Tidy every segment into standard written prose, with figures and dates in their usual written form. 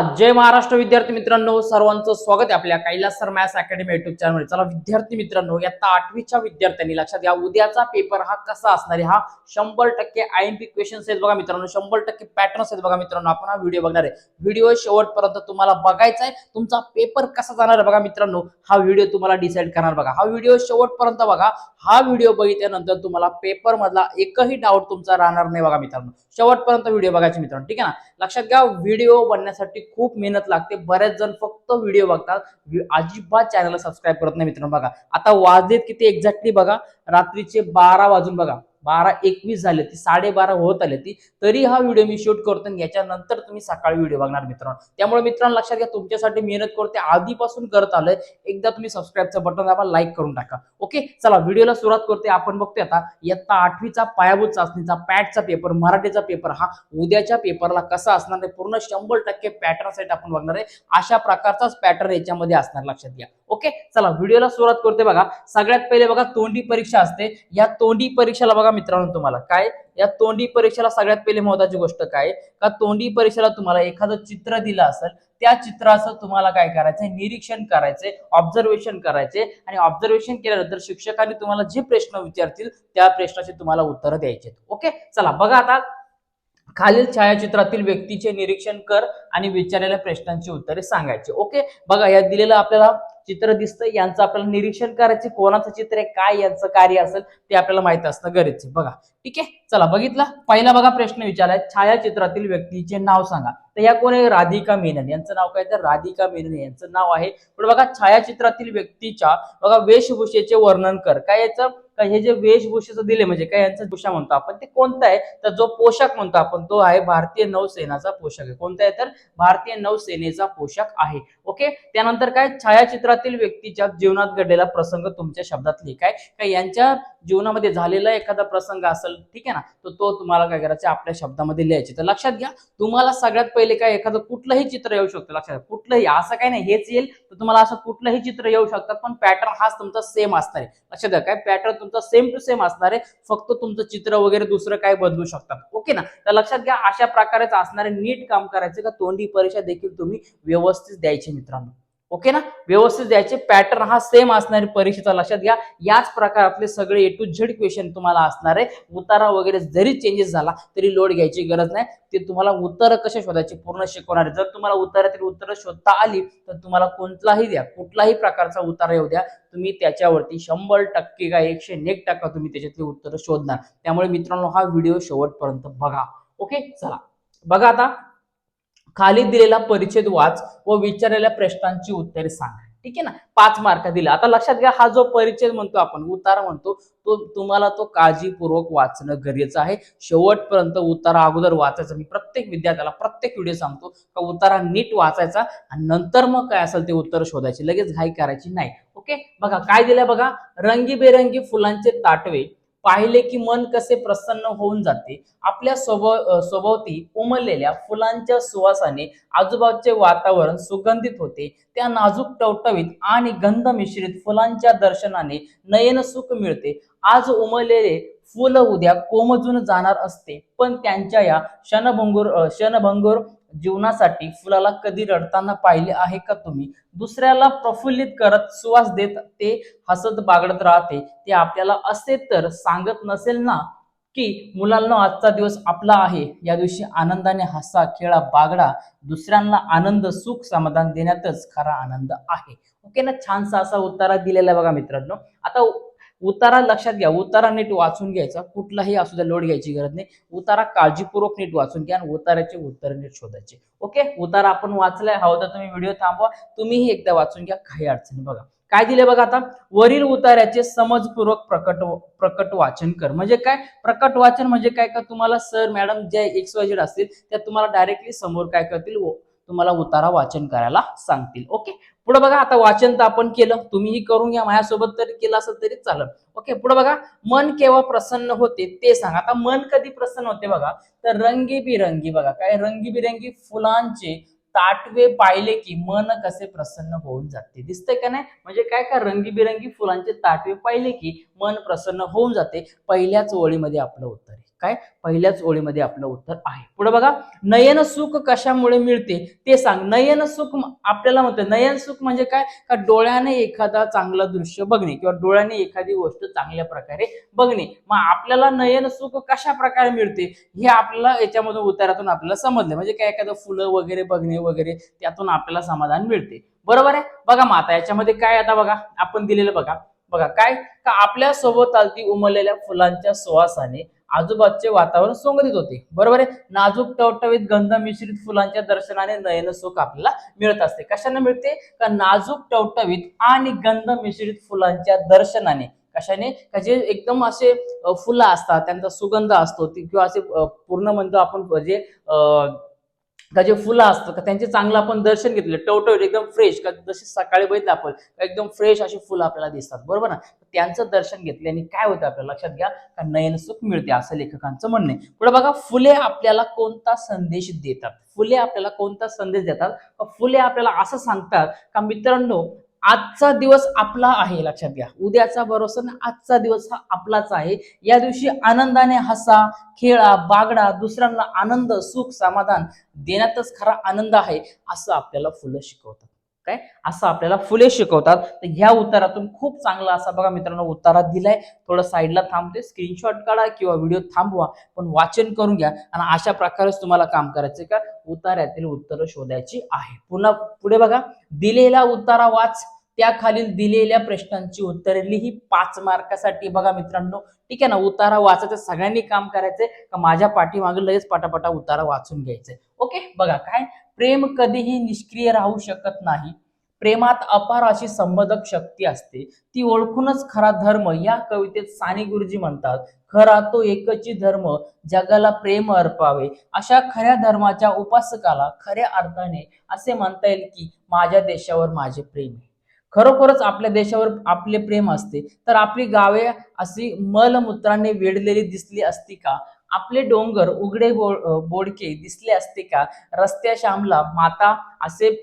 जय महाराष्ट्र विद्यार्थी मित्रांनो, सर्वांचं स्वागत आहे आपल्या Kailas sir maths academy YouTube चॅनलवर। चला विद्यार्थी मित्रांनो, इयत्ता 8वीच्या विद्यार्थ्यांनी लक्षात घ्या, उद्याचा पेपर हा कसा असणार आहे। हा 100% आयएमपी क्वेश्चन्स आहेत बघा मित्रांनो, 100% पॅटर्न्स आहेत बघा मित्रांनो। आपण हा व्हिडिओ बघणार आहे, व्हिडिओ शेवटपर्यंत तुम्हाला बघायचा आहे। तुमचा पेपर कसा जाणार आहे बघा मित्रांनो, हा व्हिडिओ तुम्हाला डिसाईड करणार बघा। हा व्हिडिओ शेवटपर्यंत बघा, हा व्हिडिओ बघितल्यानंतर तुम्हाला पेपर मधला एकही डाऊट तुमचा राहणार नाही बघा मित्रांनो। शेवटपर्यंत व्हिडिओ बघायचे मित्रांनो, ठीक आहे ना। लक्षात घ्या, व्हिडिओ बनण्यासाठी खूप मेहनत लागते। बरेच जण फक्त व्हिडिओ बघतात, अजिबात चॅनलला सबस्क्राइब करत नाही मित्रांनो। बघा आता वाजलेत किती एक्झॅक्टली बघा, रात्रीचे 12 वाजून बघा 12:21 झाले, ती 12:30 होत आले ती, तरी हा व्हिडिओ मी शूट करतो। याच्यानंतर तुम्ही सकाळी व्हिडिओ बघणार मित्रांनो। त्यामुळे मित्रांनो लक्षात घ्या, तुमच्यासाठी मेहनत करते, आधीपासून करत आलोय। एकदा तुम्ही सबस्क्राइबचं बटन दाबा, लाईक करून टाका। ओके, चला व्हिडिओला सुरुवात करते। आपण बघतोय आता इयत्ता 8वीचा पायाभूत चाचणीचा पॅटचा पेपर, मराठीचा पेपर हा उद्याच्या पेपरला कसा असणार आहे, पूर्ण 100% पॅटर्न सेट आपण बघणार आहे। अशा प्रकारचाच पॅटर्न याच्यामध्ये असणार, लक्षात घ्या। ओके, चला व्हिडिओला सुरुवात करते। बघा सगळ्यात पहिले बघा, तोंडी परीक्षा असते। या तोंडी परीक्षेला बघा मित्रांनो, तुम्हाला काय, या तोंडी परीक्षेला सगळ्यात पहिले महत्त्वाची गोष्ट काय का, तोंडी परीक्षेला तुम्हाला एखादं चित्र दिलं असेल, त्या चित्राचं तुम्हाला काय करायचंय, निरीक्षण करायचंय, ऑब्झर्वेशन करायचे। आणि ऑब्झर्वेशन केल्यानंतर शिक्षकांनी तुम्हाला जे प्रश्न विचारतील त्या प्रश्नाचे तुम्हाला उत्तर द्यायचे। ओके, चला बघा आता, खालील छायाचित्रातील व्यक्तीचे निरीक्षण कर आणि विचारलेल्या प्रश्नांची उत्तरे सांगायची। ओके, बघा या दिलेलं आपल्याला चित्र दिसतंय, यांचं आपल्याला निरीक्षण करायचे, कोणाचं चित्र आहे, काय यांचं कार्य असेल ते आपल्याला माहित असणं गरजेचं आहे। बघा ठीक आहे, चला बघितला पहिला बघा प्रश्न विचारलाय, छायाचित्रातील व्यक्तीचे नाव सांगा। तर या कोण आहे, राधिका मेनन, यांचं नाव काय, तर राधिका मेनन यांचं नाव आहे। पण बघा छायाचित्रातील व्यक्तीच्या बघा वेशभूषेचे वर्णन कर, काय याचं, हे जे वेशभूषेचं दिले म्हणजे काय, यांचा भूषा म्हणतो आपण, ते कोणता आहे, तर जो पोशाख म्हणतो आपण तो आहे भारतीय नौसेनाचा पोशाख आहे। कोणता आहे, तर भारतीय नौसेनेचा पोशाख आहे। ओके, त्यानंतर काय, छायाचित्रातील व्यक्तीच्या जीवनात घडलेला प्रसंग तुमच्या शब्दात लिहाय, काय यांच्या जीवनामध्ये झालेला एखादा प्रसंग असेल, ठीक आहे ना, तर तो तुम्हाला काय करायचं, आपल्या शब्दामध्ये लिहायचे। तर लक्षात घ्या, तुम्हाला सगळ्यात पहिले काय, एखादं कुठलंही चित्र येऊ शकतं, लक्षात घ्या, कुठलंही, असं काय नाही हेच येईल, तर तुम्हाला असं कुठलंही चित्र येऊ शकतात, पण पॅटर्न हाच तुमचा सेम असणार आहे। लक्षात घ्या, काय पॅटर्न तुमचा सेम टू सेम असणार आहे, फक्त तुमचं चित्र वगैरे दुसरं काय बदलू शकतात। ओके ना, तर लक्षात घ्या, अशा प्रकारेच असणारे नीट काम करायचं का, तोंडी परीक्षा देखील तुम्ही व्यवस्थित द्यायची मित्रांनो। ओके ना, व्यवस्थित द्यायचे, पॅटर्न हा सेम असणार परीक्षेचा, लक्षात घ्या। याच प्रकारातले सगळे A to Z क्वेश्चन तुम्हाला असणार आहे। उतारा वगैरे जरी चेंजेस झाला तरी लोड घ्यायची गरज नाही, ते तुम्हाला उत्तर कसे शोधायचे पूर्ण शिकवणार आहे। जर तुम्हाला उत्तरातील उत्तर शोधता आली तर तुम्हाला कोणताही द्या, कुठलाही प्रकारचा उतारा येऊ द्या, तुम्ही त्याच्यावरती 100% का 101% तुम्ही त्याच्यातली उत्तर शोधणार। त्यामुळे मित्रांनो हा व्हिडिओ शेवटपर्यंत बघा। ओके, चला बघा आता, खाली दिलेला परिच्छेद वाच व विचारलेल्या प्रश्नांची उत्तरे सांग, ठीक आहे ना। 5 मार्क दिला। आता लक्षात घ्या, हा जो परिच्छेद म्हणतो आपण, उतारा म्हणतो, तो तुम्हाला तो काळजीपूर्वक वाचणं गरजेचं आहे। शेवटपर्यंत उतारा अगोदर वाचायचा। मी प्रत्येक विद्यार्थ्याला प्रत्येक व्हिडिओ सांगतो का उतारा नीट वाचायचा आणि नंतर मग काय असेल ते उत्तर शोधायचे, लगेच घाई करायची नाही। ओके, बघा काय दिलंय बघा, रंगीबेरंगी फुलांचे ताटवे पाहिले की मन कसे प्रसन्न होऊन जाते, आपल्या सभोवती उमललेल्या फुलांच्या सुवासाने आजूबाजूचे वातावरण सुगंधित होते, त्या नाजूक टवटवीत आणि गंध मिश्रित फुलांच्या दर्शनाने नयन सुख मिळते। आज उमललेले फुल उद्या कोमजून जाणार असते, पण त्यांच्या या क्षणभंगुर जीवनासाठी फुलाला कधी रडताना पाहिले आहे का तुम्ही, दुसऱ्याला प्रफुल्लित करत सुवास देत ते हसत बागडत राहते, ते आपल्याला असे तर सांगत नसेल ना की मुलांना आजचा दिवस आपला आहे, या दिवशी आनंदाने हसा खेळा बागडा, दुसऱ्यांना आनंद सुख समाधान देण्यातच खरा आनंद आहे। ओके ना, छानसा असा उत्तरा दिलेला बघा मित्रांनो। आता उतारा लक्षात घ्या, उतारा नीट वाचून घ्यायचा, कुठलाही असू द्या लोड घ्यायची गरज नाही। उतारा काळजीपूर्वक नीट वाचून घ्या आणि उताराचे उत्तर नीट शोधायचे। ओके, उतारा आपण वाचलाय, हवं तर तुम्ही व्हिडिओ थांबवा, तुम्हीही एकदा वाचून घ्या, काही अडचणी। बघा काय दिले बघा, आता वरील उतार्याचे समजपूर्वक प्रकट वाचन कर, म्हणजे काय, प्रकट वाचन म्हणजे काय का, तुम्हाला सर मॅडम जे XYZ असतील त्या तुम्हाला डायरेक्टली समोर काय करतील, तुम्हाला उतारा वाचन करायला सांगतील। ओके, पुढे बघा, आता वाचन तर आपण केलं, तुम्हीही करून घ्या, माझ्यासोबत तरी केलं असेल तरी चालेल। ओके, पुढे बघा, मन केव्हा प्रसन्न होते ते सांग। आता मन कधी प्रसन्न होते बघा, तर रंगीबिरंगी, बघा काय, रंगीबिरंगी फुलांचे ताटवे पाहिले की मन कसे प्रसन्न होऊन जाते, दिसतंय का नाही, म्हणजे काय का, रंगीबिरंगी फुलांचे ताटवे पाहिले की मन प्रसन्न होऊन जाते, पहिल्याच ओळीमध्ये आपलं उत्तर आहे। काय पहिल्याच ओळीमध्ये आपलं उत्तर आहे. पुढे बघा, नयन सुख कशामुळे मिळते ते सांग. नयन सुख आपल्याला म्हणतो, नयन सुख म्हणजे काय, का डोळ्याने एखादा चांगलं दृश्य बघणे किंवा डोळ्याने एखादी गोष्ट चांगल्या प्रकारे बघणे. मग आपल्याला नयन सुख कशा प्रकारे मिळते हे आपल्याला याच्यामधून उत्तरातून आपल्याला समजलं. म्हणजे काय, एखादं फुलं वगैरे बघणे वगैरे त्यातून आपल्याला समाधान मिळते. बरोबर आहे. बघा मग आता याच्यामध्ये काय, आता बघा आपण दिलेलं बघा बघा काय, का आपल्या सोबतालती उमललेल्या फुलांच्या सुवासाने आजूबाजूचे वातावरण सोंगरीत होते. बरोबर आहे. नाजूक टवटवीत गंध मिश्रित फुलांच्या दर्शनाने नयन सुख आपल्याला मिळत असते. कशाने मिळते, का नाजूक टवटवीत आणि गंध मिश्रित फुलांच्या दर्शनाने. कशाने, का जे एकदम असे फुलं असतात त्यांचा सुगंध असतो किंवा असे पूर्ण म्हणतो आपण म्हणजे का जे फुलं असतात का त्यांचे चांगलं आपण दर्शन घेतलं, टवटवीत एकदम फ्रेश, का जसे सकाळी बघितलं आपण एकदम फ्रेश अशी फुलं आपल्याला दिसतात. बरोबर ना. त्यांचं दर्शन घेतल्याने काय होतं आपल्याला लक्षात घ्या, का नयन सुख मिळते असं लेखकांचं म्हणणं आहे. पुढे बघा, फुले आपल्याला कोणता संदेश देतात. फुले आपल्याला कोणता संदेश देतात. फुले आपल्याला असं सांगतात का मित्रांनो, आजचा दिवस आपला आहे. लक्षात घ्या, उद्याचा भरोसा नाही, आजचा दिवस हा आपलाच आहे. या दिवशी आनंदाने हसा, खेळा, बागडा, दुसऱ्यांना आनंद, सुख, समाधान देण्यातच खरा आनंद आहे असं आपल्याला फुलं शिकवतात. काय, असं आपल्याला फुले शिकवतात. तर ह्या उत्तरातून खूप चांगला असा बघा मित्रांनो उत्तरात दिलाय. थोडं साईडला थांबते, स्क्रीनशॉट काढा किंवा व्हिडिओ थांबवा, पण वाचन करून घ्या आणि अशा प्रकारेच तुम्हाला काम करायचं का उतार्यातील उत्तरं शोधायची आहे. पुन्हा पुढे बघा, दिलेला उतारा वाच, त्याखालील दिलेल्या प्रश्नांची उत्तरे लिही 5 मार्कासाठी. बघा मित्रांनो, ठीक आहे ना, उतारा वाचायचं सगळ्यांनी काम करायचंय का माझ्या पाठीमागे लगेच पटापटा उतारा वाचून घ्यायचंय. ओके. बघा काय, प्रेम कधीही निष्क्रिय राहू शकत नाही. प्रेमात अपार अशी संबंधक शक्ती असते, ती ओळखूनच खरा धर्म या कवितेत साने गुरुजी म्हणतात. खरा तो एकची धर्म, जगाला प्रेम अर्पावे. अशा खऱ्या धर्माच्या उपासकाला खऱ्या अर्थाने असे म्हणता येईल की माझ्या देशावर माझे प्रेम आहे. खरोखरच आपल्या देशावर आपले प्रेम असते तर आपली गावे अशी मलमूत्राने वेढलेली दिसली असती का. आपले डोंगर उघडे बोडके दिसले असते का. रस्त्या श्यामला माता असे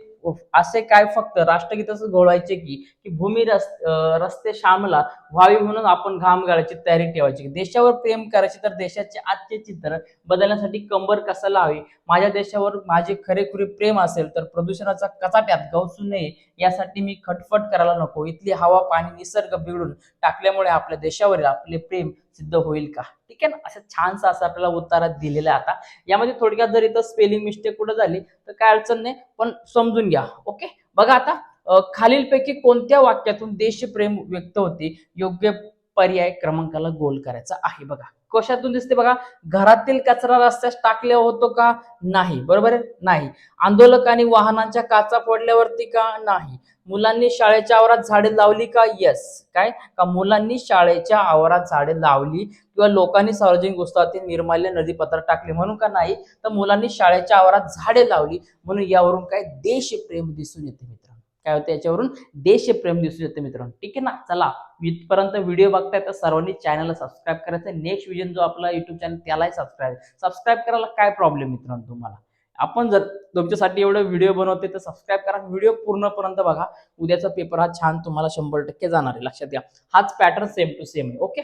असे काय फक्त राष्ट्रगीतच घोळायचे की भूमी रस्ते श्यामला व्हावी म्हणून आपण घाम गाळायची तयारी ठेवायची. देशावर प्रेम करायचे तर देशाचे आजचे चित्र बदलण्यासाठी कंबर कसायला हवी. माझ्या देशावर माझे खरेखुरे प्रेम असेल तर प्रदूषणाचा कचाट्यात गवसू नये यासाठी मी खटफट करायला नको. इथली हवा पाणी निसर्ग बिघडून टाकल्यामुळे आपल्या देशावर आपले प्रेम सिद्ध होईल का. ठीक आहे ना. असं छानसं असं आपल्याला उत्तरात दिलेलं आहे. आता यामध्ये थोडक्यात जर इथं स्पेलिंग मिस्टेक कुठं झाली तर काय अडचण नाही, पण समजून घ्या. ओके. बघा आता खालीलपैकी कोणत्या वाक्यातून देशप्रेम व्यक्त होते. योग्य पर्याय क्रमांकाला गोल करायचा आहे. बघा कशातून दिसते, बघा घरातील कचरा रस्त्यास टाकले होतो का, नाही. बरोबर आहे, नाही. आंदोलकांनी वाहनांच्या काचा फोडल्यावरती का, नाही. मुलांनी शाळेच्या आवारात झाडे लावली का, यस. काय, का मुलांनी शाळेच्या आवारात झाडे लावली किंवा लोकांनी सार्वजनिक गोष्टी निर्माल्य नदीपात्रात टाकले म्हणून का, नाही. तर मुलांनी शाळेच्या आवारात झाडे लावली म्हणून यावरून काय देशप्रेम दिसून येते मित्रांनो. काय होतं याच्यावरून, देशप्रेम दिसून येते मित्रांनो. ठीक आहे ना. चला, इथपर्यंत व्हिडिओ बघताय तर सर्वांनी चॅनलला सबस्क्राईब करायचं. नेक्स्ट व्हिजन जो आपला युट्यूब चॅनल त्यालाही सबस्क्राईब करायला काय प्रॉब्लेम मित्रांनो तुम्हाला. आपण जर तुमच्यासाठी एवढे व्हिडिओ बनवते तर सबस्क्राईब करा. व्हिडिओ पूर्णपर्यंत बघा. उद्याचा पेपर हा छान तुम्हाला 100% जाणार आहे. लक्षात घ्या, हाच पॅटर्न सेम टू सेम आहे. ओके.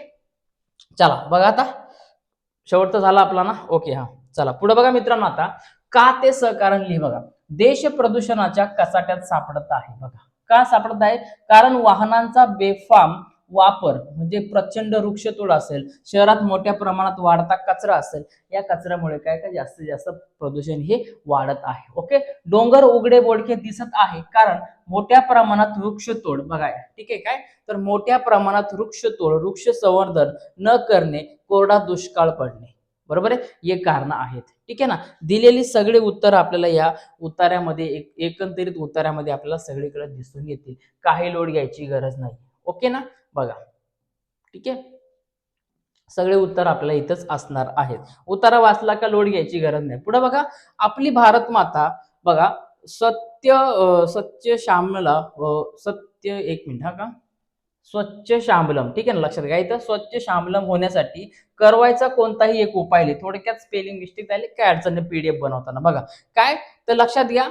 चला बघा, आता शेवटचा झाला आपला ना. ओके. हा, चला पुढे बघा मित्रांनो, आता का ते सहकारण लिहि. बघा, देश प्रदूषणाच्या कचाट्यात सापडत आहे. बघा का सापडत आहे, कारण वाहनांचा बेफाम वापर म्हणजे प्रचंड वृक्षतोड असेल, शहरात मोठ्या प्रमाणात वाढता कचरा असेल, या कचऱ्यामुळे काय काय जास्तीत जास्त प्रदूषण हे वाढत आहे. ओके. डोंगर उघडे बोडके दिसत आहे कारण मोठ्या प्रमाणात वृक्षतोड. बघा ठीक आहे. काय, तर मोठ्या प्रमाणात वृक्षतोड, वृक्ष संवर्धन न करणे, कोरडा दुष्काळ पडणे. बरोबर आहे, हे कारण आहेत. ठीक आहे ना. दिलेली सगळी उत्तर आपल्याला या उतार्यामध्ये एकंदरीत उतार्यामध्ये आपल्याला सगळीकडे दिसून येतील. काही लोड घ्यायची गरज नाही. ओके ना. बघा ठीक आहे, सगळे उत्तर आपल्याला इथंच असणार आहेत. उतारा वाचला का लोड घ्यायची गरज नाही. पुढे बघा, आपली भारत माता. बघा, सत्य श्यामला सत्य, एक मिनिट हा, का स्वच्छ श्यामलम. ठीक आहे ना. लक्षात घ्या, इथं स्वच्छ श्यामलम होण्यासाठी करवायचा कोणताही एक उपाय लिहि. थोडक्यात स्पेलिंग मिस्टेक झाली काय अडचण नाही पीडीएफ बनवताना. बघा काय, तर लक्षात घ्या,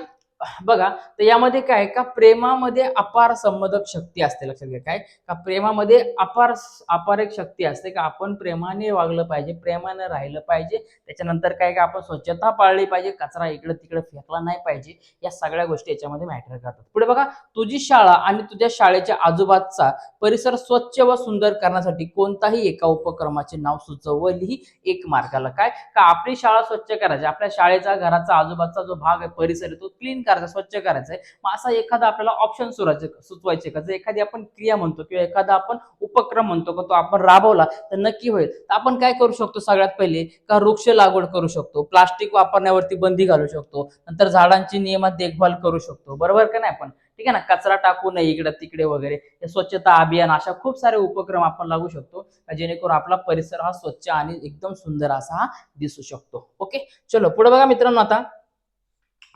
बघा, तर यामध्ये काय का प्रेमामध्ये अपार संमोदक शक्ती असते. लक्षात घ्या काय का प्रेमामध्ये अपार अपार एक शक्ती असते का आपण प्रेमाने वागलं पाहिजे, प्रेमाने राहिलं पाहिजे. त्याच्यानंतर काय का आपण स्वच्छता पाळली पाहिजे, कचरा इकडे तिकडे फेकला नाही पाहिजे. या सगळ्या गोष्टी याच्यामध्ये मॅटर करतात. पुढे बघा, तुझी शाळा आणि तुझ्या शाळेच्या आजूबाजूचा परिसर स्वच्छ व सुंदर करण्यासाठी कोणताही एका उपक्रमाचे नाव सुचव व लिही एक मार्काला. काय का आपली शाळा स्वच्छ करायची, आपल्या शाळेचा घराचा आजूबाजूचा जो भाग आहे परिसर आहे तो क्लीन करायचा, स्वच्छ करायचा आहे. मग असा एखादा आपल्याला ऑप्शन सुचवायचे का जर एखादी आपण क्रिया म्हणतो किंवा एखादा आपण उपक्रम म्हणतो का तो आपण राबवला तर नक्की होईल. तर आपण काय करू शकतो सगळ्यात पहिले का वृक्ष लागवड करू शकतो, प्लास्टिक वापरण्यावरती बंदी घालू शकतो, नंतर झाडांची नियमित देखभाल करू शकतो. बरोबर का नाही आपण, ठीक आहे ना, कचरा टाकू नये इकडे तिकडे वगैरे, स्वच्छता अभियान, अशा खूप सारे उपक्रम आपण लागू शकतो जेणेकरून आपला परिसर हा स्वच्छ आणि एकदम सुंदर असा हा दिसू शकतो. ओके, चलो पुढे बघा मित्रांनो, आता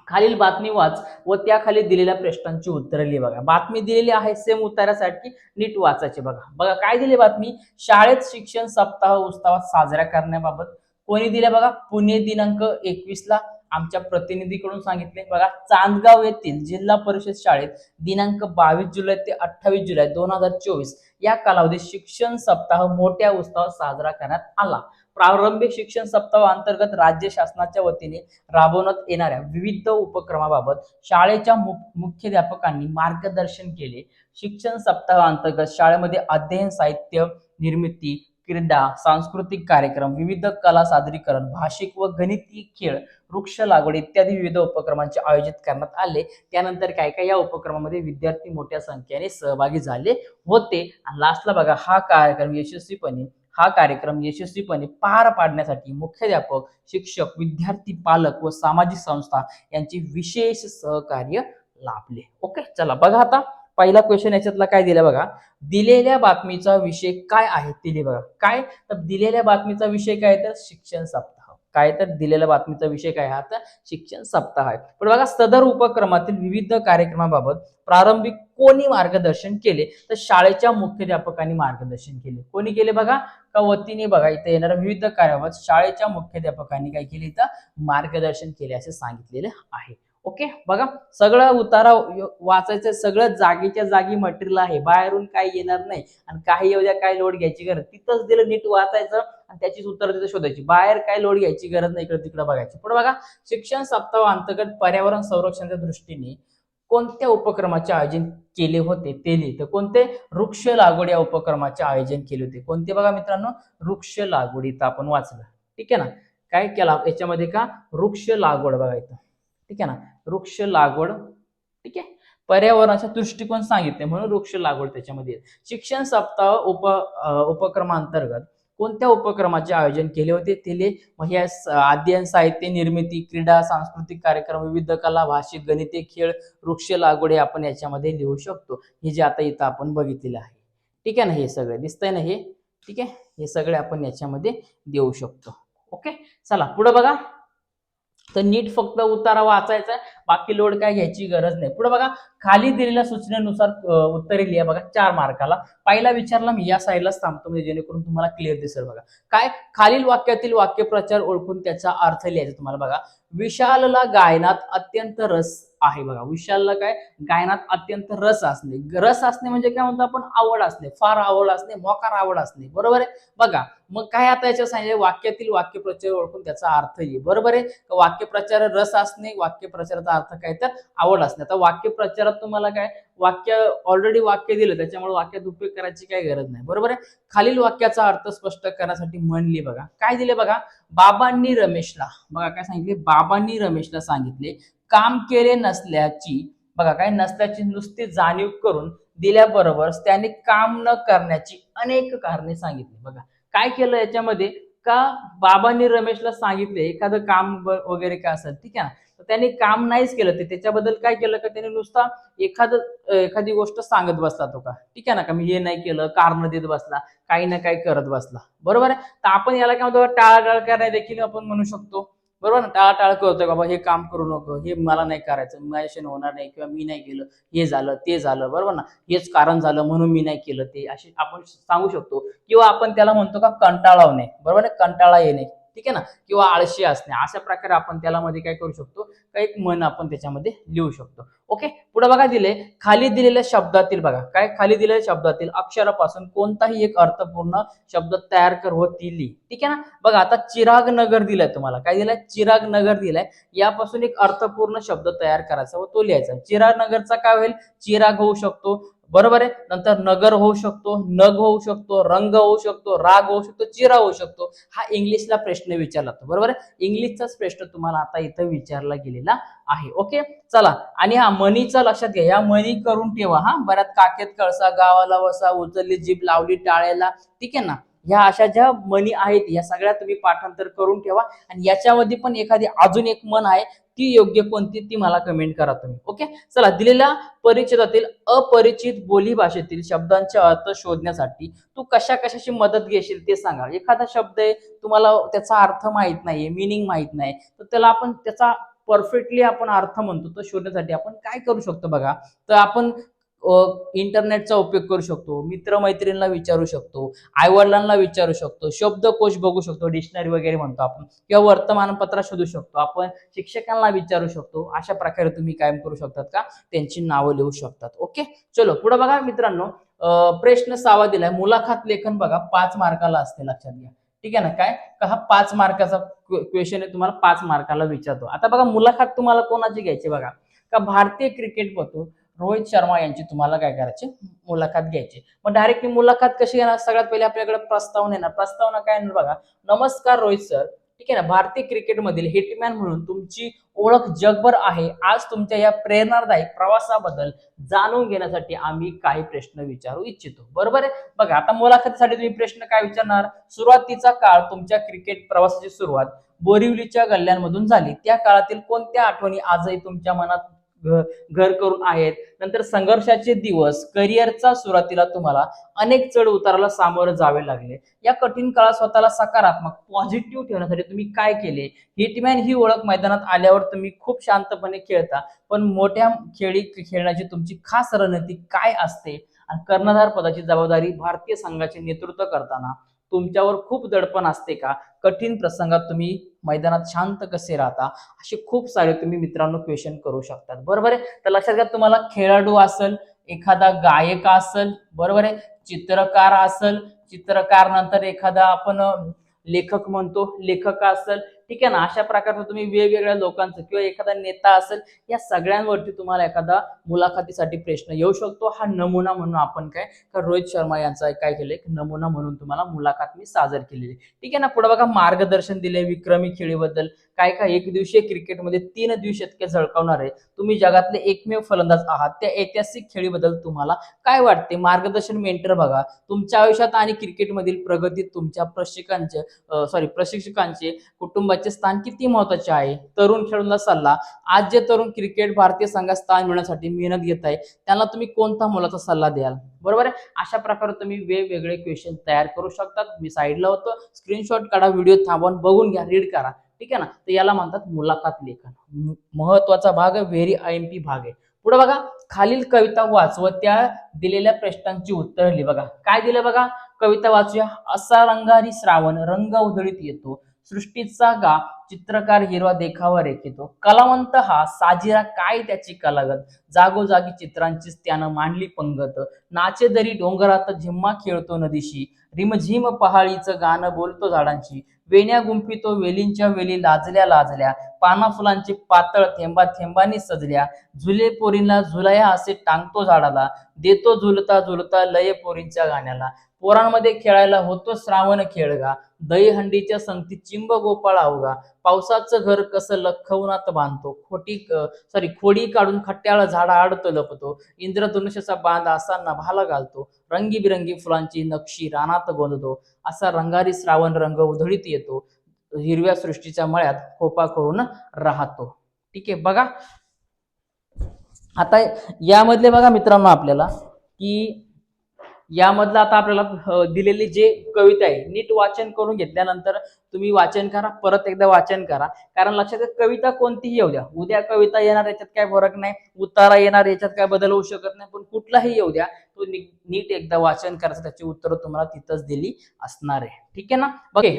खालील बातमी वाच व त्याखाली दिलेल्या प्रश्नांची उत्तरे लिही. बघा, बातमी दिलेली आहे सेम उत्तरासाठी नीट वाचायचे. बघा बघा काय दिली बातमी, शाळेत शिक्षण सप्ताह उत्सवात साजरा करण्याबाबत कोणी दिले बघा, पुणे दिनांक 21 आमच्या प्रतिनिधीकडून सांगितले. बघा, चांदगाव येथील जिल्हा परिषद शाळेत दिनांक 22 जुलै ते 28 जुलै 2024 या कालावधीत शिक्षण सप्ताह मोठ्या उत्सवात साजरा करण्यात आला. प्रारंभिक शिक्षण सप्ताह अंतर्गत राज्य शासनाच्या वतीने राबवण्यात येणाऱ्या विविध उपक्रमाबाबत शाळेच्या मुख्याध्यापकांनी मार्गदर्शन केले. शिक्षण सप्ताह अंतर्गत शाळेमध्ये अध्ययन, साहित्य निर्मिती, क्रीडा, सांस्कृतिक कार्यक्रम, विविध कला सादरीकरण, भाषिक व गणिती खेळ, वृक्ष लागवड इत्यादी विविध उपक्रमांचे आयोजित करण्यात आले. त्यानंतर काय काय या उपक्रमामध्ये विद्यार्थी मोठ्या संख्येने सहभागी झाले होते. आणि लास्टला बघा, हा कार्यक्रम यशस्वीपणे पार पाडण्यासाठी मुख्याध्यापक, शिक्षक, विद्यार्थी, पालक व सामाजिक संस्था यांची विशेष सहकार्य लाभले. ओके, चला बघा, आता पहिला क्वेश्चन याच्यातला काय दिला बघा, दिलेल्या बातमीचा विषय काय आहे ते बघा. काय तर दिलेल्या बातमीचा विषय काय तर शिक्षण सप्ताह. काय तर दिलेल्या बातमीचा विषय काय हा तर शिक्षण सप्ताह आहे. पण बघा, सदर उपक्रमातील विविध कार्यक्रमाबाबत प्रारंभिक कोणी मार्गदर्शन केले तर शाळेच्या मुख्याध्यापकांनी मार्गदर्शन केले. कोणी केले बघा, का वतीने बघा इथे येणाऱ्या विविध कार्याबाबत शाळेच्या मुख्याध्यापकांनी काय केले इथं मार्गदर्शन केले असे सांगितलेले आहे. ओके, बघा सगळं उतारा वाचायचं, सगळं जागेच्या जागी मटेरियल आहे, बाहेरून काही येणार नाही आणि काही येऊ द्या, काय लोड घ्यायची गरज, तिथंच दिलं नीट वाचायचं आणि त्याचीच उत्तर तिथे शोधायची, बाहेर काय लोड घ्यायची गरज नाही, इकडे तिकडे बघायची. पुढे बघा, शिक्षण सप्ताह अंतर्गत पर्यावरण संरक्षणाच्या दृष्टीने कोणत्या उपक्रमाचे आयोजन केले होते ते लिहितं. कोणते, वृक्ष लागवड या उपक्रमाचे आयोजन केले होते. कोणते बघा मित्रांनो, वृक्ष लागवडीत आपण वाचलं, ठीक आहे ना. काय केला याच्यामध्ये का, वृक्ष लागवड बघा इथं, ठीक आहे ना, वृक्ष लागवड, ठीक आहे, पर्यावरणाचा दृष्टिकोन सांगितले म्हणून वृक्ष लागवड त्याच्यामध्ये. शिक्षण सप्ताह उपक्रमांतर्गत कोणत्या उपक्रमाचे आयोजन केले होते ते मग हे अध्ययन, साहित्य निर्मिती, क्रीडा, सांस्कृतिक कार्यक्रम, विविध कला, भाषिक, गणिते, खेळ, वृक्ष लागवड हे आपण याच्यामध्ये लिहू शकतो. हे जे आता इथं आपण बघितलेलं आहे, ठीक आहे ना, हे सगळे दिसतंय ना हे, ठीक आहे, हे सगळे आपण याच्यामध्ये देऊ शकतो. ओके, चला पुढे बघा, तर नीट फक्त उतारा वाचायचा, बाकी लोड काय घ्यायची गरज नाही. पुढे बघा, खाली दिलेल्या सूचनेनुसार उत्तरे लिहा. बघा 4 मार्काला. पहिला विचारला मी या साईडलाच थांबतो म्हणजे जेणेकरून तुम्हाला क्लिअर दिसेल. बघा काय, खालील वाक्यातील वाक्यप्रचार ओळखून त्याचा अर्थ लिहायचा तुम्हाला. बघा, विशालला गायनात अत्यंत रस आहे. बघा, विशालला काय, गायनात अत्यंत रस असणे. रस असणे म्हणजे काय म्हणतो आपण, आवड असणे, फार आवड असणे, मोकार आवड असणे. बरोबर आहे. बघा मग काय आता याच्या सांगितलं, वाक्यातील वाक्यप्रचार ओळखून त्याचा अर्थ लिहि. बरोबर आहे. वाक्यप्रचार रस असणे, वाक्यप्रचाराचा अर्थ काय तर आवड असणे. आता वाक्यप्रचारात तुम्हाला काय, वाक्य ऑलरेडी वाक्य दिलं त्याच्यामुळे वाक्यात उपयोग करायची काही गरज नाही. बरोबर आहे. खालील वाक्याचा अर्थ स्पष्ट करण्यासाठी म्हणली. बघा काय दिले बघा, बाबांनी रमेशला, बघा काय सांगितले, बाबांनी रमेशला सांगितले काम केले नसल्याची, बघा काय, नसल्याची नुसती जाणीव करून दिल्याबरोबर त्याने काम न करण्याची अनेक कारणे सांगितली. बघा काय केलं याच्यामध्ये का, बाबांनी रमेशला सांगितले एखादं काम वगैरे काय असेल, ठीक आहे ना, तर त्यांनी काम नाहीच केलं, ते त्याच्याबद्दल काय केलं का त्याने नुसता एखादी गोष्ट सांगत बसला तो का, ठीक आहे ना, का मी हे नाही केलं, कारण देत बसला, काही ना काही करत बसला. बरोबर आहे. तर आपण याला काय म्हणतो, टाळाटाळ करणे देखील आपण म्हणू शकतो. बरोबर ना, टाळाटाळ करतोय, बाबा हे काम करू नको, हे मला नाही करायचं, माझ्याशी होणार नाही, किंवा मी नाही केलं, हे झालं ते झालं, बरोबर ना, हेच कारण झालं म्हणून मी नाही केलं ते, असे आपण सांगू शकतो. किंवा आपण त्याला म्हणतो का कंटाळवणे. बरोबर आहे, कंटाळा येणे, ठीक आहे ना, किंवा आळशी असणे, अशा प्रकारे आपण त्याला मध्ये काय करू शकतो, का एक मन आपण त्याच्यामध्ये लिहू शकतो. ओके, पुढे बघा दिले, खाली दिलेल्या शब्दातील बघा काय, खाली दिलेल्या शब्दातील अक्षरापासून कोणताही एक अर्थपूर्ण शब्द तयार कर व ती लिही. ठीक आहे ना, बघा आता चिराग नगर दिलाय तुम्हाला, काय दिलाय, चिराग नगर दिलाय, यापासून एक अर्थपूर्ण शब्द तयार करायचा व तो लिहायचा. चिराग नगरचा काय होईल, चिराग होऊ शकतो, बरोबर आहे, नंतर नगर होऊ शकतो, नग होऊ शकतो, रंग होऊ शकतो, राग होऊ शकतो, चिरा होऊ शकतो. हा इंग्लिशला प्रश्न विचारला जातो, बरोबर आहे, इंग्लिशचाच प्रश्न तुम्हाला आता इथं विचारला गेलेला आहे. ओके, चला, आणि हा मनीचा लक्षात घ्या, या मनी करून ठेवा हा, बऱ्यात काकेत कळसा, गावाला वसा, उचलली जीभ लावली टाळ्याला, ठीक आहे ना, ह्या अशा ज्या मनी आहेत या सगळ्या तुम्ही पाठांतर करून ठेवा. आणि याच्यामध्ये पण एखादी अजून एक मन आहे, ती योग्य कोणती ती मला कमेंट करा तुम्ही. ओके, चला, दिलेल्या परिच्छेदातील अपरिचित बोली भाषेतील शब्दांचे अर्थ शोधण्यासाठी तू कशा कशाची मदत घेशील ते सांगा. एखादा शब्द आहे, तुम्हाला त्याचा अर्थ माहित नाहीये, मिनिंग माहित नाही, तर त्याला आपण त्याचा परफेक्टली आपण अर्थ म्हणतो, तो शोधण्यासाठी आपण काय करू शकतो बघा, तर आपण इंटरनेटचा उपयोग करू शकतो, मित्रमैत्रिणींना विचारू शकतो, आईवडिलांना विचारू शकतो, शब्दकोश बघू शकतो, डिक्शनरी वगैरे म्हणतो आपण, किंवा वर्तमानपत्रात शोधू शकतो आपण, शिक्षकांना विचारू शकतो. अशा प्रकारे तुम्ही काय करू शकतात का, त्यांची नावं लिहू शकतात. ओके, चलो पुढे बघा मित्रांनो, प्रश्न 6 दिलाय, मुलाखत लेखन बघा 5 मार्काला असते, लक्षात घ्या. ठीक आहे ना, काय का हा 5 मार्काचा क्वेश्चन आहे, तुम्हाला 5 मार्काला विचारतो. आता बघा मुलाखत तुम्हाला कोणाची घ्यायची बघा, का भारतीय क्रिकेटपटू रोहित शर्मा यांची तुम्हाला काय करायची, मुलाखत घ्यायची. मग डायरेक्टली मुलाखत कशी येणार, सगळ्यात पहिले आपल्याकडे प्रस्तावना येणार. प्रस्तावना काय येणार बघा, नमस्कार रोहित सर, ठीक आहे ना, भारतीय क्रिकेटमधील हिटमॅन म्हणून तुमची ओळख जगभर आहे. आज तुमच्या या प्रेरणादायक प्रवासाबद्दल जाणून घेण्यासाठी आम्ही काही प्रश्न विचारू इच्छितो. बरोबर आहे, बघा आता मुलाखतीसाठी तुम्ही प्रश्न काय विचारणार, सुरुवातीचा काळ, तुमच्या क्रिकेट प्रवासाची सुरुवात बोरिवलीच्या गल्ल्यांमधून झाली, त्या काळातील कोणत्या आठवणी आजही तुमच्या मनात घर करून आहेत. नंतर संघर्षाचे दिवस, करिअरचा सुरुवातीला तुम्हाला अनेक चढ उताराला सामोरं जावे लागले, या कठीण काळात स्वतःला सकारात्मक पॉझिटिव्ह ठेवण्यासाठी तुम्ही काय केले. हिटमॅन ही ओळख मैदानात आल्यावर तुम्ही खूप शांतपणे खेळता, पण मोठ्या खेळी खेळण्याची तुमची खास रणनीती काय असते. आणि कर्णधार पदाची जबाबदारी भारतीय संघाचे नेतृत्व करताना तुमच्यावर खूप दडपण असते का. कठीण प्रसंगात तुम्ही मैदानात शांत कसे राहता. असे खूप सारे तुम्ही मित्रांनो क्वेश्चन करू शकतात. बरोबर आहे, तर लक्षात घ्या, तुम्हाला खेळाडू असेल, एखादा गायक असेल, बरोबर आहे, चित्रकार असेल, चित्रकार नंतर एखादा आपण लेखक म्हणतो, लेखक असेल, ठीक आहे ना, अशा प्रकारचं तुम्ही वेगवेगळ्या लोकांचं किंवा एखादा नेता असेल, या सगळ्यांवरती तुम्हाला एखादा मुलाखतीसाठी प्रश्न येऊ शकतो. हा नमुना म्हणून आपण काय, तर रोहित शर्मा यांचा काय केलं, एक नमुना म्हणून तुम्हाला मुलाखत मी सादर केलेली. ठीक आहे ना, पुढे बघा मार्गदर्शन दिले विक्रमी खेळीबद्दल, काय काय एक दिवसीय क्रिकेटमध्ये 3 द्विशतके झळकावणार आहे, तुम्ही जगातले एकमेव फलंदाज आहात, त्या ऐतिहासिक खेळीबद्दल तुम्हाला काय वाटते. मार्गदर्शन मेंटर बघा, तुमच्या आयुष्यात आणि क्रिकेटमधील प्रगतीत तुमच्या प्रशिक्षकांचे कुटुंबाचे स्थान किती महत्वाचे आहे. तरुण खेळाडूंना सल्ला, आज जे तरुण क्रिकेट भारतीय संघात स्थान मिळवण्यासाठी मेहनत घेत आहे, त्यांना तुम्ही कोणता मोलाचा सल्ला द्याल. बरोबर आहे, अशा प्रकारे तुम्ही वेगवेगळे क्वेश्चन तयार करू शकतात. मी साईडला होतो, स्क्रीनशॉट काढा, व्हिडिओ थांबवून बघून घ्या, रीड करा. ठीक आहे ना, तर याला म्हणतात मुलाखत लेखन. महत्वाचा भाग आहे, व्हेरी आयएमपी भाग आहे. पुढे बघा, खालील कविता वाच व त्या दिलेल्या प्रश्नांची उत्तर लिहा. बघा काय दिलं बघा, कविता वाचूया. असा रंगारी श्रावण, रंग उधळीत येतो, सृष्टीचा गा चित्रकार हिरवा देखावा रेखितो, कलावंत हा साजिरा काय त्याची कलागत, जागोजागी चित्रांचीच त्यानं मांडली पंगत, नाचे दरी डोंगरात झिम्मा खेळतो नदीशी, रिमझिम पहाडीचं गाणं बोलतो झाडांची, वेण्या गुंफितो वेलींच्या वेली लाजल्या लाजल्या, पाना फुलांची पातळ थेंबा थेंबानी सजल्या, झुले पोरींना झुलाया असे टांगतो झाडाला, देतो झुलता झुलता लय पोरींच्या गाण्याला, पोरांमध्ये खेळायला होतो श्रावण खेळगा, दहीहंडीच्या संगती चिंब गोपाळ अवघा, पावसाचं घर कसं लखवनात बांधतो, खोडी काढून खट्याळ झाडा आडतो लपतो, इंद्रधनुष्याचा बांध असा नभाला घालतो, रंगीबिरंगी फुलांची नक्षी रानात गोंधतो, असा रंगारी श्रावण रंग उधळीत येतो, हिरव्या सृष्टीच्या मळ्यात खोपा करून राहतो. ठीक आहे, बघा आता यामधले बघा मित्रांनो, आपल्याला की यामधलं आता आपल्याला दिलेली जे कविता आहे नीट वाचन करून घेतल्यानंतर तुम्ही वाचन करा, परत एकदा वाचन करा. कारण लक्षात घ्या, कविता कोणतीही येऊ द्या, उद्या कविता येणार याच्यात काय फरक नाही, उतारा येणार याच्यात काय बदल होऊ शकत नाही, पण कुठलाही येऊ द्या, तो नीट एकदा वाचन करायचं, त्याची उत्तर तुम्हाला तिथंच दिली असणार आहे. ठीक आहे ना.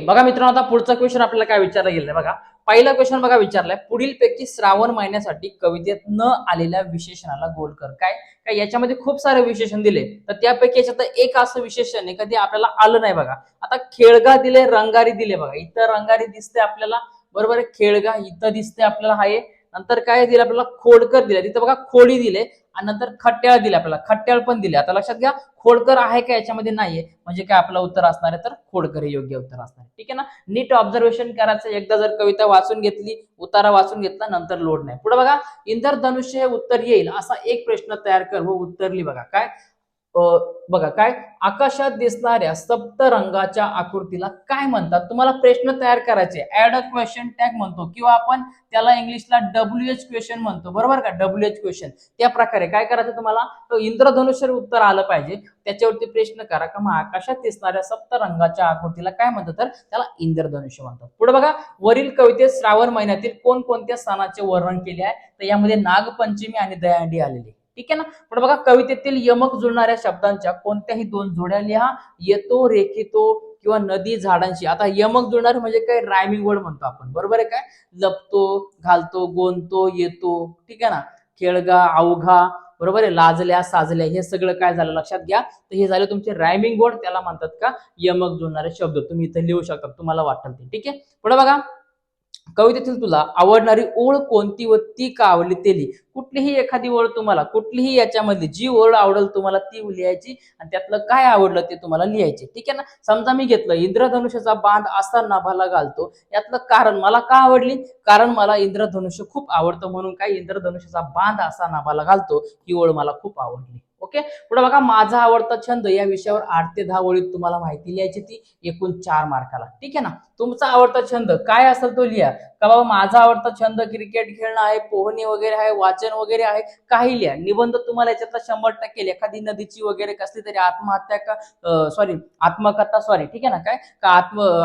बघा मित्रांनो, आता पुढचा क्वेश्चन आपल्याला काय विचारला गेलाय बघा. पहिला क्वेश्चन बघा विचारलाय, पुढीलपैकी श्रावण महिन्यासाठी कवितेत न आलेल्या विशेषणाला गोल कर. काय काय याच्यामध्ये खूप सारे विशेषण दिले, तर त्यापैकी याच्यात एक असं विशेषण आहे कधी आपल्याला आलं नाही बघा. आता खेळगा दिले, रंगारी दिले बघा. इथं रंगारी दिसते आपल्याला, बरोबर आहे. खेळगा इथं दिसते आपल्याला आहे. नंतर काय दिलं आपल्याला, खोडकर दिले, तिथं बघा खोडी दिले. आणि नंतर खट्याळ दिले आपल्याला, खट्याळ पण दिले. आता लक्षात घ्या, खोडकर आहे का याच्यामध्ये नाहीये, म्हणजे काय आपलं उत्तर असणार आहे तर खोडकर हे योग्य उत्तर असणार आहे. ठीक आहे ना. नीट ऑब्झर्वेशन करायचं. एकदा जर कविता वाचून घेतली, उतारा वाचून घेतला, नंतर लोड नाही. पुढे बघा, इंद्रधनुष्य हे उत्तर येईल असा एक प्रश्न तयार कर व उत्तर लिही. बघा काय बघा काय, आकाशात दिसणाऱ्या सप्तरंगाच्या आकृतीला काय म्हणतात. तुम्हाला प्रश्न तयार करायचे, ऍड अ क्वेश्चन टॅग म्हणतो, किंवा आपण त्याला इंग्लिशला WH क्वेश्चन म्हणतो, बरोबर का. WH question. त्या प्रकारे काय करायचं तुम्हाला, तो इंद्रधनुष्य उत्तर आलं पाहिजे, त्याच्यावरती प्रश्न करा का मग आकाशात दिसणाऱ्या सप्तरंगाच्या आकृतीला काय म्हणतात, तर त्याला इंद्रधनुष्य म्हणतात. पुढे बघा, वरील कवितेत श्रावण महिन्यातील कोणकोणत्या सणाचे वर्णन केले आहे, तर यामध्ये नागपंचमी आणि दहीहंडी आलेली. ठीक आहे ना. पण बघा, कवितेतील यमक जुळणाऱ्या शब्दांच्या कोणत्याही दोन जोड्या लिहा. येतो, रेखितो किंवा नदी, झाडांशी. आता यमक जुळणारे म्हणजे काय, रायमिंग वर्ड म्हणतो आपण, बरोबर आहे काय. लपतो, घालतो, गोंदतो, येतो. ठीक आहे ना. खेळगा, अवघा, बरोबर आहे. लाजल्या, साजल्या, हे सगळं काय झालं लक्षात घ्या. तर हे झाले तुमचे रायमिंग वर्ड, त्याला म्हणतात का यमक जुळणारे शब्द. तुम्ही इथे लिहू शकता, तुम्हाला वाटेल ते. ठीक आहे. पुढे बघा, कवितेतील तुला आवडणारी ओळ कोणती व ती का आवडली ते लिही. कुठलीही एखादी ओळ, तुम्हाला कुठलीही याच्यामधली जी ओळ आवडेल तुम्हाला ती लिहायची, आणि त्यातलं काय आवडलं ते तुम्हाला लिहायचे. ठीक आहे ना. समजा मी घेतलं, इंद्रधनुष्याचा बांध असा नाभाला घालतो, यातलं कारण मला का आवडली, कारण मला इंद्रधनुष्य खूप आवडतं, म्हणून काय इंद्रधनुष्याचा बांध असा नाभाला घालतो ही ओळ मला खूप आवडली. ओके. पुढे बघा, माझा आवडता छंद या विषयावर 8 ते 10 ओळीत तुम्हाला माहिती लिहायची, ती एकूण 4 मार्काला. ठीक आहे ना. तुमचा आवडता छंद काय असेल तो लिहा. का बाबा माझा आवडता छंद क्रिकेट खेळणं आहे, पोहणे वगैरे आहे, वाचन वगैरे आहे, काही लिहा. निबंध तुम्हाला याच्यातला 100% एखादी नदीची वगैरे कसली तरी आत्महत्या का आत्मकथा, ठीक आहे ना, काय का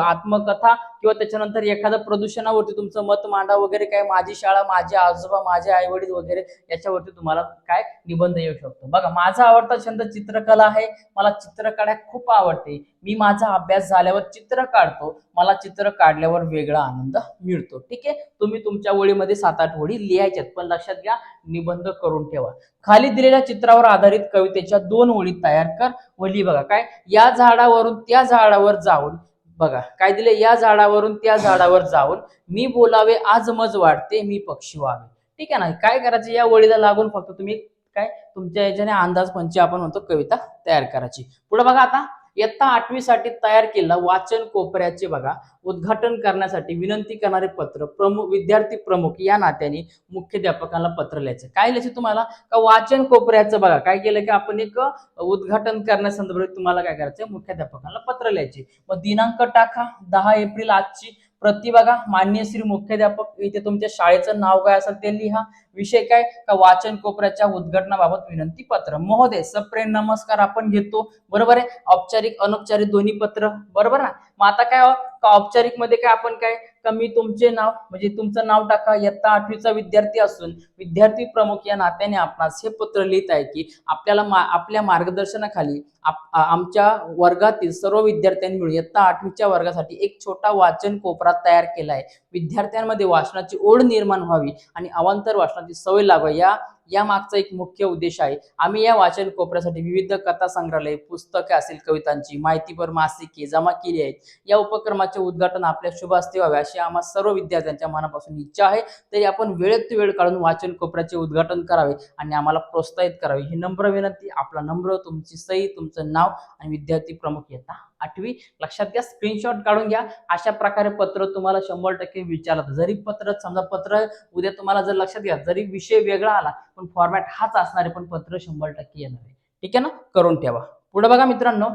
आत्मकथा, किंवा त्याच्यानंतर एखादं प्रदूषणावरती तुमचं मत मांडा वगैरे, काय माझी शाळा, माझे आजोबा, माझे आई वडील वगैरे, याच्यावरती तुम्हाला काय निबंध येऊ शकतो. बघा, माझा आवडता छंद चित्रकला आहे, मला चित्र काढायला खूप आवडते, मी माझा अभ्यास झाल्यावर चित्र काढतो, मला चित्र काढल्यावर वेगळा आनंद मिळतो. ठीक आहे. तुम्ही तुमच्या ओळीमध्ये 7-8 ओळी लिहायच्यात, पण लक्षात घ्या निबंध करून ठेवा. खाली दिलेल्या चित्रावर आधारित कवितेच्या 2 ओळी तयार कर व लिही. बघा काय, या झाडावरून त्या झाडावर जाऊन, बघा काय दिले, या झाडावरून त्या झाडावर जाऊन मी बोलावे आज मज वाटते, मी पक्षी व्हावे. ठीक आहे ना. काय करायचं, या ओळीला लागून फक्त तुम्ही काय तुमच्या याच्याने अंदाजपंची आपण म्हणतो कविता तयार करायची. पुढे बघा, आता इयत्ता 8वी साठी तयार केलेला वाचन कोपऱ्याचे बघा उद्घाटन करण्यासाठी विनंती करणारे पत्र प्रमुख, विद्यार्थी प्रमुख या नात्याने मुख्याध्यापकांना पत्र लिहायचं. काय लिहायचं तुम्हाला, का वाचन कोपऱ्याचं बघा काय केलं की आपण एक उद्घाटन करण्यासंदर्भात तुम्हाला काय करायचं, मुख्याध्यापकांना पत्र लिहायचे. मग दिनांक टाका 10 एप्रिल आजची. प्रति बघा, माननीय श्री मुख्याध्यापक, इथे तुमच्या शाळेचं नाव काय असेल ते लिहा. विषय काय, का वाचन कोपऱ्याच्या उद्घाटनाबाबत विनंती पत्र. महोदय, सप्रेम नमस्कार आपण घेतो, बरोबर आहे. औपचारिक अनौपचारिक दोन्ही पत्र, बरोबर ना. मग आता काय, का औपचारिक मध्ये काय आपण काय, का मी तुमचे नाव, म्हणजे तुमचं नाव टाका, इयत्ता 8वीचा विद्यार्थी असून विद्यार्थी प्रमुख या नात्याने आपणास हे पत्र लिहित आहे की आपल्याला आपल्या मार्गदर्शनाखाली आमच्या वर्गातील सर्व विद्यार्थ्यांनी मिळून इयत्ता 8वीच्या वर्गासाठी एक छोटा वाचन कोपरा तयार केला आहे. विद्यार्थ्यांमध्ये वाचनाची ओढ निर्माण व्हावी आणि अवांतर वाचनाची सवय लागावी, या मागचा एक मुख्य उद्देश आहे. आम्ही या वाचन कोपऱ्यासाठी विविध कथा संग्रहालय, पुस्तके असेल कवितांची, माहितीपर मासिके जमा केली आहेत. या उपक्रमाचे उद्घाटन आपल्या शुभ हस्ते व्हावे अशी आम्हा सर्व विद्यार्थ्यांच्या मनापासून इच्छा आहे. तरी आपण वेळेत वेळ काढून वाचन कोपऱ्याचे उद्घाटन करावे आणि आम्हाला प्रोत्साहित करावे ही नम्र विनंती. आपला नंबर, तुमची सही, तुमचं नाव आणि विद्यार्थी प्रमुख इयत्ता 8वी. लक्षात घ्या, स्क्रीनशॉट काढून घ्या. अशा प्रकारे पत्र तुम्हाला 100% विचारलं. जरी पत्र समजा पत्र उद्या तुम्हाला जर लक्षात घ्या, जरी विषय वेगळा आला पण फॉर्मॅट हाच असणार आहे, पण पत्र 100% येणार आहे. ठीक आहे ना, करून ठेवा. पुढे बघा मित्रांनो,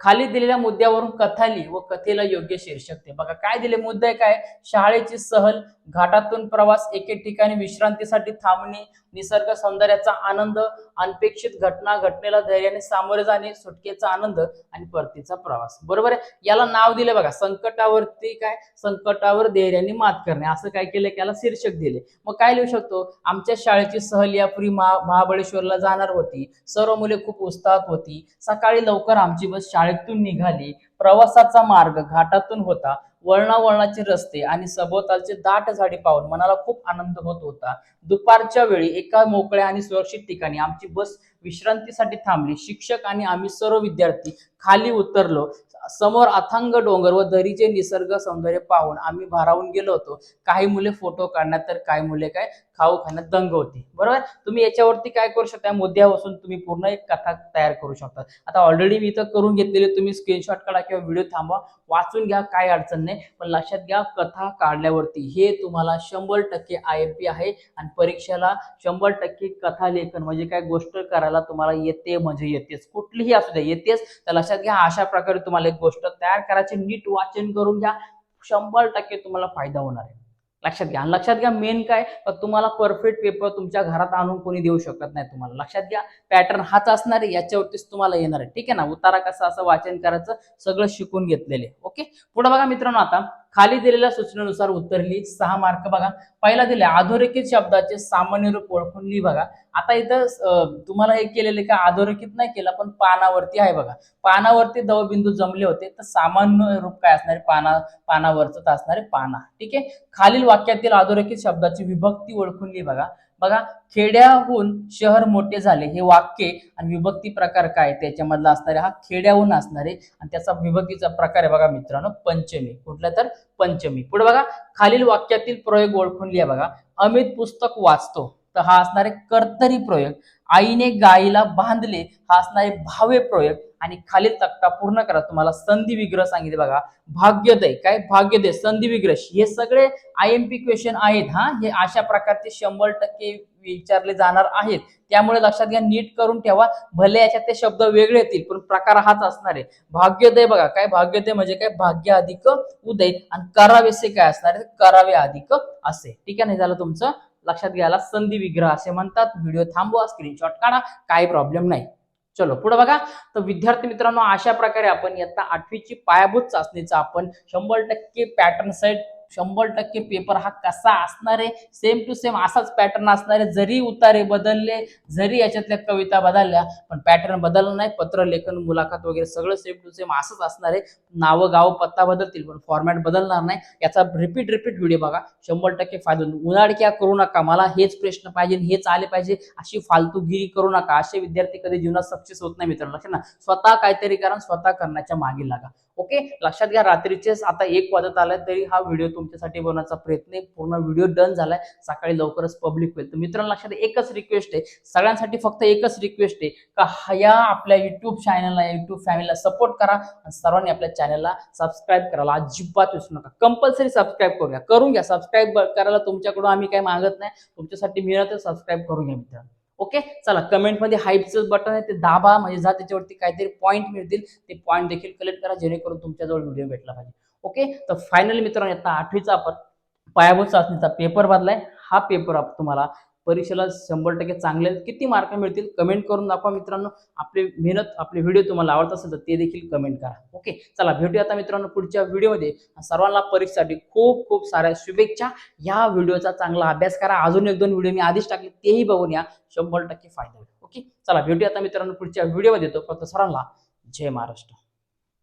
खाली दिलेल्या मुद्द्यावरून कथा लिही व कथेला योग्य शीर्षक दे. बघा काय दिले मुद्दे काय, शाळेची सहल, घाटातून प्रवास, एके ठिकाणी विश्रांतीसाठी थांबणे, निसर्ग सौंदर्याचा आनंद, अनपेक्षित घटना, घटनेला धैर्याने सामोरे जाणे, सुटकेचा आनंद आणि परतीचा प्रवास. बरोबर आहे. याला नाव दिले बघा, संकटावरती काय, संकटावर धैर्याने मात करणे, असं काय केलं, त्याला शीर्षक दिले. मग काय लिहू शकतो, आमच्या शाळेची सहल यापूर्वी महाबळेश्वरला जाणार होती. सर्व मुले खूप उत्साहात होती. सकाळी लवकर आमची बस शाळेतून निघाली. प्रवासाचा मार्ग घाटातून होता. वळणावळणाचे रस्ते आणि सभोवतालचे दाट झाडी पाहून मनाला खूप आनंद होत होता. दुपारच्या वेळी एका मोकळ्या आणि सुरक्षित ठिकाणी आमची बस विश्रांतीसाठी थांबली. शिक्षक आणि आम्ही सर्व विद्यार्थी खाली उतरलो. समोर अथांग डोंगर व दरीचे निसर्ग सौंदर्य पाहून आम्ही भारावून गेलो होतो. काही मुले फोटो काढण्यात तर काही मुले काय खाऊ खाण्यात दंग होती. बरोबर. तुम्ही याच्यावरती काय करू शकता, मुद्द्यापासून तुम्ही पूर्ण एक कथा तयार करू शकता. आता ऑलरेडी मी इथं करून घेतलेले, तुम्ही स्क्रीनशॉट काढा किंवा व्हिडिओ थांबवा, वाचून घ्या, काय अडचण नाही. पण लक्षात घ्या, कथा काढल्यावरती हे तुम्हाला 100% IMP आहे आणि परीक्षेला 100% कथा लेखन म्हणजे काय गोष्ट करायला तुम्हाला येते म्हणजे येतेच, कुठलीही असू द्या येतेच. तर लक्षात घ्या, अशा प्रकारे तुम्हाला एक गोष्ट तयार करायची, नीट वाचन करून घ्या, 100% तुम्हाला फायदा होणार आहे. लक्षात घ्या. लक्षात घ्या, मेन काय, तुम्हाला परफेक्ट पेपर तुमच्या घरात आणून कोणी देऊ शकत नाही तुम्हाला. लक्षात घ्या, पॅटर्न हाच असणार आहे, याच्यावरतीच तुम्हाला येणार आहे. ठीक आहे ना. उतारा कसा असं वाचन करायचं सगळं शिकून घेतलेले. ओके. पुढे बघा मित्रांनो, आता खाली दिलेल्या सूचनेनुसार उत्तर लिही. 6 मार्क. बघा पहिला दिले, अधोरेखित शब्दाचे सामान्य रूप ओळखून लिही. बघा आता इथं तुम्हाला हे केलेले का अधोरेखित नाही केलं, पण पानावरती आहे. बघा पानावरती दवबिंदू जमले होते, तर सामान्य रूप काय असणार आहे, पानावरच असणार आहे पाना. ठीक आहे. खालील वाक्यातील अधोरेखित शब्दाची विभक्ती ओळखून लिही. बघा बघा खेड्याहून शहर मोठे झाले, हे वाक्य आणि विभक्ती प्रकार काय त्याच्यामधला असणारे, हा खेड्याहून असणारे आणि त्याचा विभक्तीचा प्रकार आहे बघा मित्रांनो पंचमी. कुठला तर पंचमी. पुढे बघा खालील वाक्यातील प्रयोग ओळखून लिहा. बघा अमित पुस्तक वाचतो, तर हा असणारे कर्तरी प्रयोग. आईने गाईला बांधले, हा असणारे भावे प्रयोग. आणि खालील तक्ता पूर्ण करा. तुम्हाला संधी विग्रह सांगितले. बघा भाग्योदय, काय भाग्योदय, संधी विग्रह, हे सगळे IMP क्वेश्चन आहेत. हा हे अशा प्रकारचे 100% विचारले जाणार आहेत. त्यामुळे लक्षात घ्या, नीट करून ठेवा. भले याच्यात ते शब्द वेगळे येतील, पण प्रकार हाच असणार आहे. भाग्योदय बघा काय, भाग्योदय म्हणजे काय, भाग्य अधिक उदय. आणि करावेसे काय असणार आहे, करावे अधिक असे. ठीक आहे. नाही झालं तुमचं, लक्षात घ्यायला संधी विग्रह असे म्हणतात. व्हिडिओ थांबवा, स्क्रीनशॉट काढा, काही प्रॉब्लेम नाही. चलो पुढे बघा. तर विद्यार्थी मित्रांनो, अशा प्रकारे आपण इयत्ता 8वीची पायाभूत चाचणीचा आपण 100% पॅटर्न सेट, 100% पेपर हा कसा असणार आहे, सेम टू सेम असाच पॅटर्न असणार आहे. जरी उतारे बदलले, जरी याच्यातल्या कविता बदलल्या, पण पॅटर्न बदलला नाही. पत्र लेखन, मुलाखत वगैरे सगळं सेम टू सेम असंच असणार आहे. नावं गाव पत्ता बदलतील, पण फॉर्मॅट बदलणार नाही. याचा रिपीट व्हिडिओ बघा, 100% फायदा. उन्हाळक्या करू नका, मला हेच प्रश्न पाहिजे, हेच आले पाहिजे, अशी फालतूगिरी करू नका. असे विद्यार्थी कधी जीवनात सक्सेस होत नाही मित्रांनो. लक्षात ना, स्वतः काहीतरी करा, स्वतः करण्याच्या मागे लागा. ओके. लक्षात घ्या, रात्रीचेच आता 1 वाजत आलाय, तरी हा व्हिडिओ तुमच्यासाठी बनवण्याचा प्रयत्न आहे. पूर्ण व्हिडिओ डन झालाय, सकाळी लवकरच पब्लिक होईल. तर मित्रांनो लक्षात एकच रिक्वेस्ट आहे सगळ्यांसाठी, फक्त एकच रिक्वेस्ट आहे का या आपल्या युट्यूब चॅनलला, युट्यूब फॅमिलीला सपोर्ट करा आणि सर्वांनी आपल्या चॅनलला सबस्क्राईब करायला अजिबात विसरू नका. कंपल्सरी सबस्क्राईब करून घ्या. सबस्क्राईब करायला तुमच्याकडून आम्ही काही मागत नाही, तुमच्यासाठी मिळत, सबस्क्राईब करून घ्या मित्रांनो. ओके. चला, कमेंटमध्ये हाईपचं बटन आहे ते दाबा, म्हणजे जा त्याच्यावरती काहीतरी पॉईंट मिळतील, ते पॉईंट देखील कलेक्ट करा, जेणेकरून तुमच्याजवळ व्हिडिओ भेटला पाहिजे. ओके. तर फायनली मित्रांनो, आता 8वीचा आपण पायाभूत चाचणीचा पेपर बदलाय. हा पेपर तुम्हाला परीक्षेला 100% चांगले किती मार्क मिळतील कमेंट करून दाखवा मित्रांनो. आपली मेहनत, आपले व्हिडिओ तुम्हाला आवडत असेल तर ते देखील कमेंट करा. ओके. चला, भेटूया आता मित्रांनो पुढच्या व्हिडिओमध्ये. सर्वांना परीक्षेसाठी खूप खूप साऱ्या शुभेच्छा. या व्हिडिओचा चांगला अभ्यास करा. अजून 1-2 व्हिडिओ मी आधीच टाकले, तेही बघून या, 100% फायदा होईल. ओके. चला, भेटूया आता मित्रांनो पुढच्या व्हिडिओमध्ये. तो फक्त सर्वांना जय महाराष्ट्र.